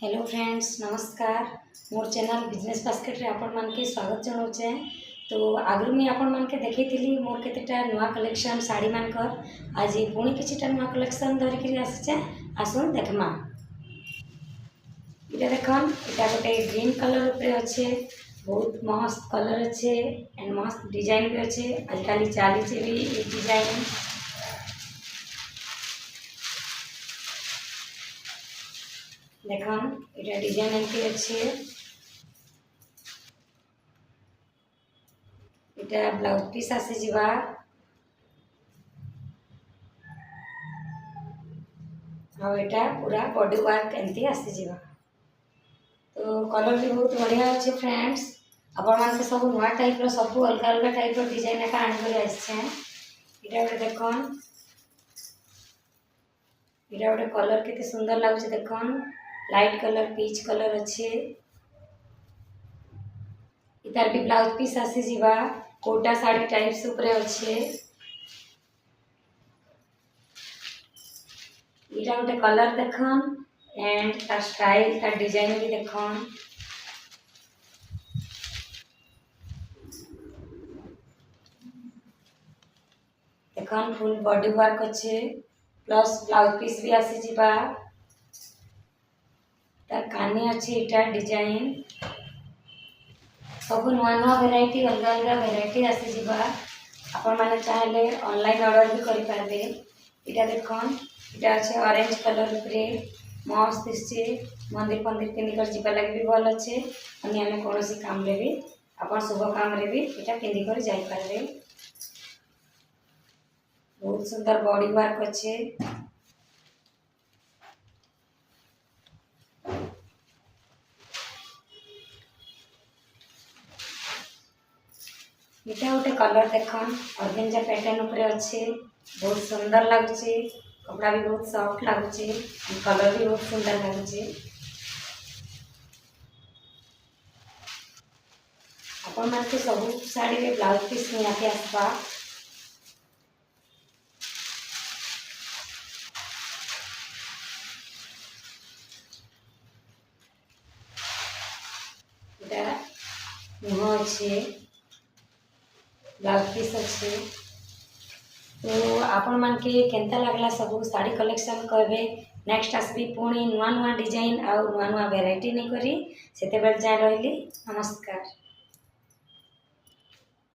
Hello friends नमस्कार। मोर channel business basket रे आपण मान के स्वागत जनाऊे। तो आगु मुझे आपण मान के देखी मोर केतेटा नुआ कलेक्शन साड़ी मानकर आज पुणी किछिटा नुआ कलेक्शन धरिक आसचे। आसुन देखमा इटा देखन इटा गोटे ग्रीन कलर उपरे अच्छे, बहुत मस्त कलर अच्छे एंड मस्त डिजाइन भी अच्छे। आजकल चलीचे भी ये डिजाइन। देखन इटा डिजाइन एमती अच्छे। इटा ब्लाउज पीस आसी जिबा। और इटा पूरा बॉडी वर्क एमती आसी जिबा। तो कलर भी बहुत बढ़िया अच्छे फ्रेंड्स। आपण मान के सब नुआ टाइप रो सब अलग अलग टाइप रो डिजाइन एका आन आछे। इटा गोटे देखन इटा गोटे कलर केते सुंदर लागुचे। देखन लाइट कलर पीच कलर अच्छे। इतार भी ब्लाउज पीस आसी जिबा। कोटा साड़ी टाइप्स ऊपर अच्छे। इटा गोटे कलर देखन एंड तार स्टाइल तार डिजाइन भी देखन। देखन फुल बॉडी वर्क अच्छे प्लस ब्लाउज पीस भी आसी जिबा। तार कानी अच्छे इटा डिजाइन सब नुआ नुआ भेराइटी अलग अलग भेराइटी आसी जिबा। आपण माने चाहेले ऑनलाइन ऑर्डर भी करि पारबे। इटा देखन इटा अच्छे ऑरेंज कलर उपरे मस्त दिसचे। मंदिर पंदिर पिंधि कर जिबा लगे भी भल अच्छे। अन्य आमे कोनोसी काम रे भी आपण शुभ काम रे भी इटा पिंधि कर जाई पारबे। बहुत सुंदर बॉडी वर्क अच्छे। इटा गोटे कलर देखन ऑर्गेंजा पैटर्न उपरे अच्छे। बहुत सुंदर लगुचे। कपड़ा भी बहुत सॉफ्ट लगुचे। कलर भी बहुत सुंदर लगुचे। आपण मान के सब साड़ी रे ब्लाउज पीस निहाती आसबा। इटा मुह अच्छे ब्लाउज पीस अच्छे। तो आपण मान के केनता लागला सब साड़ी कलेक्शन कहबे। नेक्स्ट आसबी पुणी नुआ नुआ डिजाइन आउ नुआ नुआ वेराइटी नहीं करी। सेते बेल जाय रहली। नमस्कार।